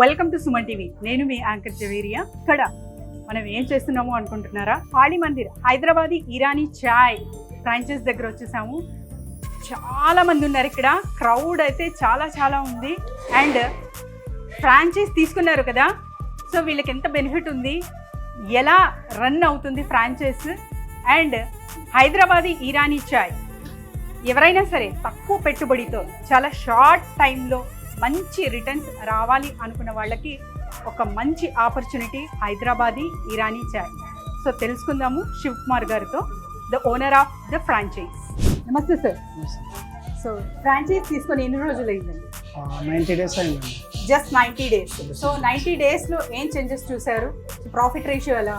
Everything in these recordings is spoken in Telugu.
Welcome to Suman TV. నేను మీ యాంకర్ జవేరియా. ఇక్కడ మనం ఏం చేస్తున్నాము అనుకుంటున్నారా? కాళీ మందిర్ హైదరాబాదీ ఇరానీ చాయ్ ఫ్రాంచైజ్ దగ్గర వచ్చేసాము. చాలా మంది ఉన్నారు ఇక్కడ, క్రౌడ్ అయితే చాలా ఉంది. అండ్ ఫ్రాంచైజ్ తీసుకున్నారు కదా, సో వీళ్ళకి ఎంత బెనిఫిట్ ఉంది, ఎలా రన్ అవుతుంది ఫ్రాంచైజ్, అండ్ హైదరాబాదీ ఇరానీ చాయ్ ఎవరైనా సరే తక్కువ పెట్టుబడితో చాలా షార్ట్ టైంలో మంచి రిటర్న్స్ రావాలి అనుకున్న వాళ్ళకి ఒక మంచి ఆపర్చునిటీ హైదరాబాదీ ఇరానీ చాయ్. సో తెలుసుకుందాము శివ్ కుమార్ గారితో, the owner of the franchise. నమస్తే సార్. సో ఫ్రాంచైజ్ తీసుకొని ఎన్ని రోజులు అయిందండి? 90 days అయిందండి. Just 90 days. సో 90 daysలో ఏం చేంజెస్ చూసారు? ప్రాఫిట్ రేషియో ఎలా?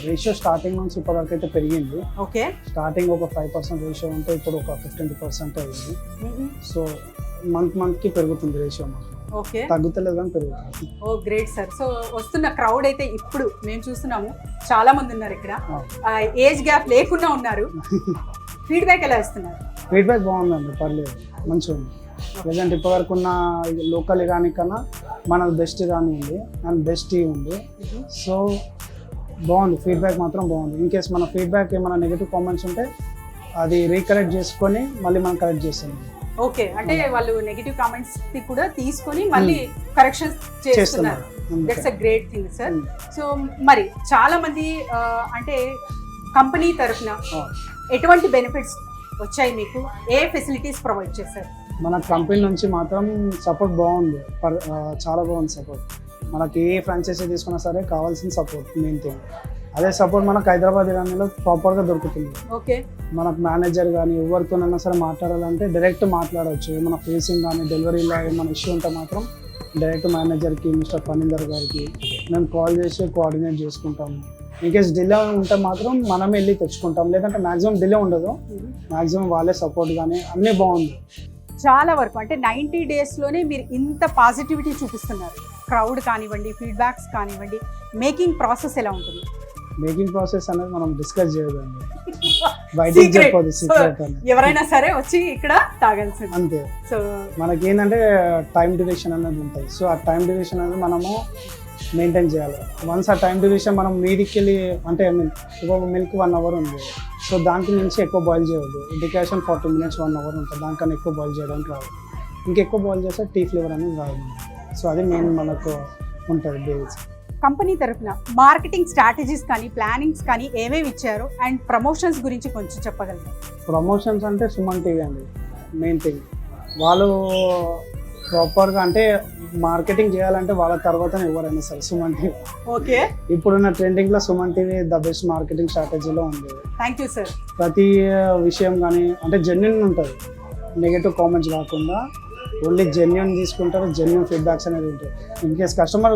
రేషియో స్టార్టింగ్ నుంచి ఇప్పటివరకు అయితే పెరిగింది. ఓకే, స్టార్టింగ్ ఒక 5% రేషియో ఉంటే ఇప్పుడు ఒక 15% అయింది. సో మంత్కి పెరుగుతుంది రేషియో. ఓకే, తగ్గుతలేదు కానీ పెరుగుతుంది. ఓ గ్రేట్ సార్. సో వస్తున్న క్రౌడ్ అయితే ఇప్పుడు మేము చూస్తున్నాము, చాలా మంది ఉన్నారు ఇక్కడ, ఏజ్ గ్యాప్ లేకుండా ఉన్నారు. ఫీడ్బ్యాక్ ఎలా ఇస్తున్నారు? ఫీడ్బ్యాక్ బాగుందండి, పర్లేదు, మంచిగా ఉంది. ప్రజెంట్ ఇప్పటివరకు ఉన్న లోకల్ ఇరానీ కన్నా మనది బెస్ట్ ఇరానీ ఉంది అండ్ బెస్ట్ టీ ఉంది. సో బాగుంది, ఫీడ్బ్యాక్ మాత్రం బాగుంది. ఇన్ కేస్ మన ఫీడ్బ్యాక్ ఏమైనా నెగిటివ్ కామెంట్స్ ఉంటే అది రీకరెక్ట్ చేసుకొని మళ్ళీ మనం కరెక్ట్ చేస్తాం. ఓకే, అంటే వాళ్ళు నెగిటివ్ కామెంట్స్ కూడా తీసుకొని మళ్ళీ కరెక్షన్స్ చేస్తున్నారు. That's a great thing sir. So మరి చాలా మంది అంటే కంపెనీ తరఫున ఎటువంటి బెనిఫిట్స్ వచ్చాయి మీకు? ఏ ఫెసిలిటీస్ ప్రొవైడ్ చేశారు? మన కంపెనీ నుంచి మాత్రం సపోర్ట్ బాగుంది, చాలా బాగుంది సపోర్ట్. మనకి ఏ ఫ్రాంచైజీ తీసుకున్నా సరే కావాల్సిన సపోర్ట్ మెయిన్ థింగ్. అదే సపోర్ట్ మనకు హైదరాబాద్ ఇరానీలో ప్రాపర్గా దొరుకుతుంది. ఓకే, మనకు మేనేజర్ కానీ ఎవరితోనైనా సరే మాట్లాడాలంటే డైరెక్ట్ మాట్లాడవచ్చు. ఏమైనా ఫేసింగ్ కానీ డెలివరీలో ఏమైనా ఇష్యూ ఉంటే మాత్రం డైరెక్ట్ మేనేజర్కి, మిస్టర్ ఫణీందర్ గారికి మేము కాల్ చేసి కోఆర్డినేట్ చేసుకుంటాము. ఇన్కేస్ డిలే ఉంటే మాత్రం మనమే వెళ్ళి తెచ్చుకుంటాం, లేదంటే మ్యాక్సిమం డిలే ఉండదు. మ్యాక్సిమం వాళ్ళే సపోర్ట్ కానీ అన్నీ బాగుంది. చాలా వరకు అంటే 90 daysలోనే మీరు ఇంత పాజిటివిటీ చూపిస్తున్నారు. క్రౌడ్ కానివ్వండి, ఫీడ్బ్యాక్స్ కానివ్వండి, మేకింగ్ ప్రాసెస్ ఎలా ఉంటుంది? మేకింగ్ ప్రాసెస్ అనేది మనం డిస్కస్ చేయదండి, బయటికి చెప్పదు, సీక్రెట్ అని. ఎవరైనా సరే వచ్చి ఇక్కడ తాగాల్సింది అంతే. సో మనకి ఏంటంటే టైం డ్యూరేషన్ అనేది ఉంటుంది. సో ఆ టైం డ్యూరేషన్ అనేది మనము మెయింటైన్ చేయాలి. వన్స్ ఆ టైం డ్యూరేషన్ మనం మీదికి వెళ్ళి అంటే ఒక మిల్క్ 1 hour ఉంది, సో దానికి నుంచి ఎక్కువ బాయిల్ చేయవద్దు. డికాషన్ 40 minutes 1 hour ఉంటుంది, దానికన్నా ఎక్కువ బాయిల్ చేయడానికి రాదు. ఇంకెక్కువ బాయిల్ చేస్తే టీ ఫ్లేవర్ అనేది రాదు. సో అది మెయిన్ మనకు ఉంటుంది బేస్. కంపెనీ తరఫున మార్కెటింగ్ స్ట్రాటజీస్ కానీ ప్లానింగ్స్ కానీ ఏమేమి ఇచ్చారు అండ్ ప్రమోషన్స్ గురించి కొంచెం చెప్పగలరు? ప్రమోషన్స్ అంటే సుమన్ టీవీ అండి మెయిన్ థింగ్. వాళ్ళు ప్రాపర్గా అంటే మార్కెటింగ్ చేయాలంటే వాళ్ళ తర్వాత ఎవరైనా సరే సుమన్ టీవీ. ఓకే, ఇప్పుడున్న ట్రెండింగ్లో Suman TV the best marketing స్ట్రాటజీలో ఉంది. Thank you sir. ప్రతి విషయం కానీ అంటే జెన్యున్ ఉంటుంది, నెగటివ్ కామెంట్స్ కాకుండా ఓన్లీ జెన్యున్ తీసుకుంటారు, జెన్యున్ ఫీడ్బ్యాక్స్ అనేది ఉంటాయి. In case customer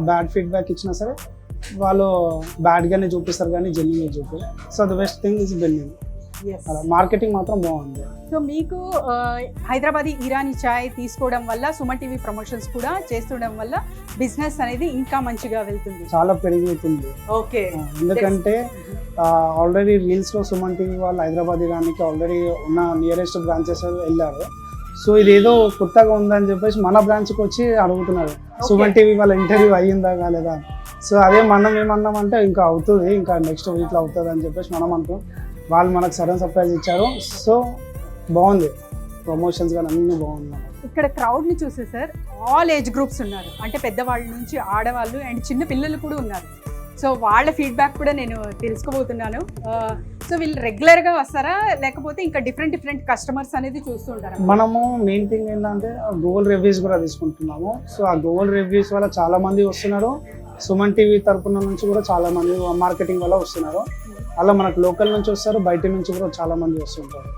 bad feedback ఇచ్చినా సరే వాళ్ళు బ్యాడ్గానే చూపిస్తారు కానీ జెన్యున్గా చూపారు. So the best thing is genuine. అలా మార్కెటింగ్ మాత్రం బాగుంది. సో మీకు హైదరాబాదీ ఇరానీ చాయ్ తీసుకోవడం వల్ల, సుమన్ టీవీ ప్రమోషన్స్ కూడా చేస్తుండడం వల్ల బిజినెస్ అనేది ఇంకా మంచిగా వెళ్తుంది, చాలా పెరుగుతుంది. ఓకే, ఎందుకంటే ఆల్రెడీ రీల్స్లో సుమన్ టీవీ వాళ్ళు హైదరాబాద్ ఇరానీకి ఆల్రెడీ ఉన్న నియరెస్ట్ బ్రాంచెస్ వెళ్ళారు. సో ఇదేదో కొత్తగా ఉందని చెప్పేసి మన బ్రాంచ్కి వచ్చి అడుగుతున్నారు, సుమన్ టీవీ వాళ్ళ ఇంటర్వ్యూ అయ్యిందా కాలేదా. సో అదే మనం ఏమన్నామంటే ఇంకా అవుతుంది, ఇంకా నెక్స్ట్ వీక్లో అవుతుంది అని చెప్పేసి మనం అనుకో. వాళ్ళు మనకు సడన్ సర్ప్రైజ్ ఇచ్చారు. సో బాగుంది, ప్రమోషన్స్ కానీ అన్నీ బాగున్నాయి. ఇక్కడ క్రౌడ్ని చూసే సార్ ఆల్ ఏజ్ గ్రూప్స్ ఉన్నారు, అంటే పెద్దవాళ్ళ నుంచి ఆడవాళ్ళు అండ్ చిన్న పిల్లలు కూడా ఉన్నారు. సో వాళ్ళ ఫీడ్బ్యాక్ కూడా నేను తెలుసుకోబోతున్నాను. సో వీళ్ళు రెగ్యులర్గా వస్తారా, లేకపోతే ఇంకా డిఫరెంట్ కస్టమర్స్ అనేది చూస్తూ ఉంటారా? మనము మెయిన్ థింగ్ ఏంటంటే గూగుల్ రివ్యూస్ కూడా తీసుకుంటున్నాము. సో ఆ గూగుల్ రివ్యూస్ వల్ల చాలా మంది వస్తున్నారు, సుమన్ టీవీ తరపున నుంచి కూడా చాలా మంది మార్కెటింగ్ వల్ల వస్తున్నారు. అలా మనకు లోకల్ నుంచి వస్తారు, బయట నుంచి కూడా చాలా మంది వస్తుంటారు.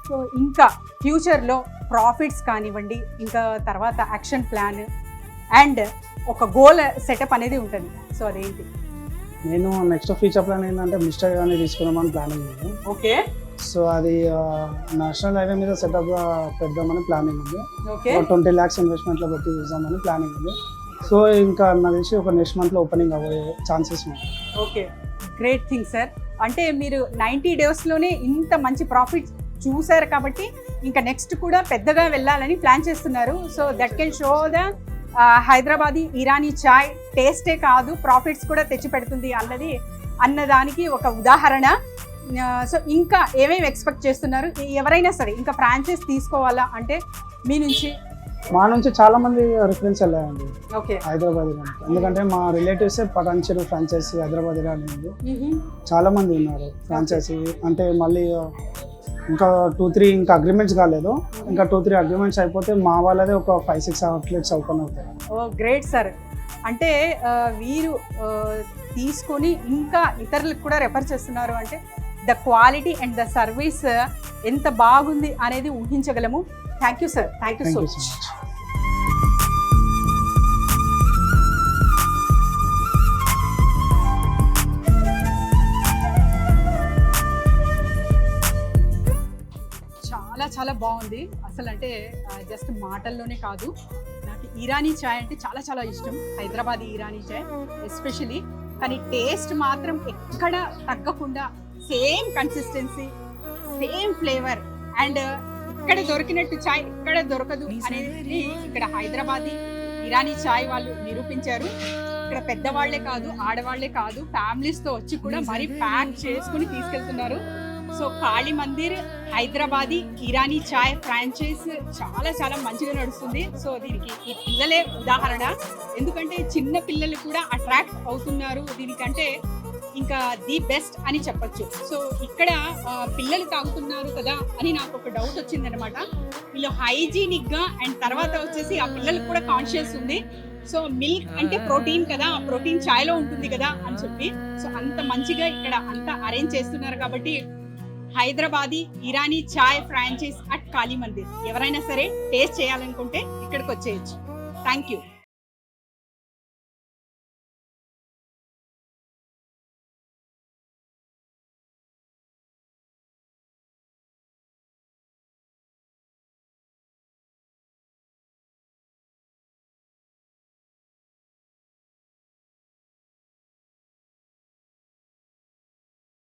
సో ఇంకా ఫ్యూచర్లో ప్రాఫిట్స్ కానివ్వండి, ఇంకా తర్వాత యాక్షన్ ప్లాన్ అండ్ ఒక గోల్ సెటప్ అనేది ఉంటుంది. సో అదేంటి? నేను నెక్స్ట్ ఫ్యూచర్ ప్లాన్ ఏంటంటే మిస్టర్ ఇరానీ తీసుకుందామని ప్లానింగ్ ఉంది. ఓకే, సో అది నేషనల్ హైవే మీద సెటప్ పెడదామని ప్లానింగ్ ఉంది. ఓకే, 20 lakhs ఇన్వెస్ట్మెంట్లో పెట్టి చూద్దామని ప్లానింగ్ ఉంది. సో ఇంకా నాకు తెలిసి ఒక నెక్స్ట్ మంత్లో ఓపెనింగ్ అవ్వే ఛాన్సెస్ ఉన్నాయి. Okay, great thing sir. అంటే మీరు 90 daysలోనే ఇంత మంచి ప్రాఫిట్ చూసారు కాబట్టి ఇంకా నెక్స్ట్ కూడా పెద్దగా వెళ్ళాలని ప్లాన్ చేస్తున్నారు. So that can show the Hyderabadi Irani chai టేస్టే కాదు ప్రాఫిట్స్ కూడా తెచ్చి పెడుతుంది అన్నదానికి ఒక ఉదాహరణ. సో ఇంకా ఏమేమి ఎక్స్పెక్ట్ చేస్తున్నారు? ఎవరైనా సరే ఇంకా ఫ్రాంచైజ్ తీసుకోవాలా అంటే మీ నుంచి? మా నుంచి చాలా మంది రిఫరెన్స్ వెళ్ళాయండి ఓకే. హైదరాబాద్ ఇరానికి. ఎందుకంటే మా relatives Patancheru franchisee Hyderabad Iran ఉంది, చాలా మంది ఉన్నారు ఫ్రాంచైజీ. అంటే మళ్ళీ ఇంకా 2-3 ఇంకా అగ్రిమెంట్స్ కాలేదు, ఇంకా 2-3 అగ్రిమెంట్స్ అయిపోతే మా వాళ్ళదే ఒక 5-6 అవుట్లెట్స్ ఓపెన్ అవుతాయి. Oh great sir. అంటే వీరు తీసుకొని ఇంకా ఇతరులకు కూడా రెఫర్ చేస్తున్నారు అంటే the quality and the service ఎంత బాగుంది అనేది ఊహించగలము. Thank you sir, thank you so much. చాలా చాలా బాగుంది అసలు. అంటే జస్ట్ మాటల్లోనే కాదు, నాకు ఇరానీ చాయ్ అంటే చాలా చాలా ఇష్టం, హైదరాబాదీ ఇరానీ చాయ్ ఎస్పెషలీ. కానీ టేస్ట్ మాత్రం ఎక్కడ తగ్గకుండా same consistency, same flavour, and ఇక్కడ దొరికినట్టు చాయ్ ఇక్కడ దొరకదు అనేది ఇక్కడ హైదరాబాదీ ఇరానీ చాయ్ వాళ్ళు నిరూపించారు. ఇక్కడ పెద్దవాళ్లే కాదు, ఆడవాళ్లే కాదు, ఫ్యామిలీస్తో వచ్చి కూడా మరీ ప్యాక్ చేసుకుని తీసుకెళ్తున్నారు. సో కాళీ మందిర్ హైదరాబాదీ ఇరానీ చాయ్ ఫ్రాంచైజ్ చాలా చాలా మంచిగా నడుస్తుంది. సో దీనికి ఈ పిల్లలే ఉదాహరణ, ఎందుకంటే చిన్న పిల్లలు కూడా అట్రాక్ట్ అవుతున్నారు దీనికంటే. ఇంకా ది బెస్ట్ అని చెప్పొచ్చు. సో ఇక్కడ పిల్లలు తాగుతున్నారు కదా అని నాకు ఒక డౌట్ వచ్చింది అనమాట. వీళ్ళు హైజీనిక్ గా అండ్ తర్వాత వచ్చేసి ఆ పిల్లలకు కూడా కాన్షియస్ ఉంది. సో మిల్క్ అంటే ప్రోటీన్ కదా, ఆ ప్రోటీన్ చాయ్ లో ఉంటుంది కదా అని చెప్పి, సో అంత మంచిగా ఇక్కడ అంతా అరేంజ్ చేస్తున్నారు. కాబట్టి హైదరాబాదీ ఇరానీ చాయ్ ఫ్రాంచైజ్ అట్ కాళీ మందిర్ ఎవరైనా సరే టేస్ట్ చేయాలనుకుంటే ఇక్కడికి వచ్చేయచ్చు. Thank you.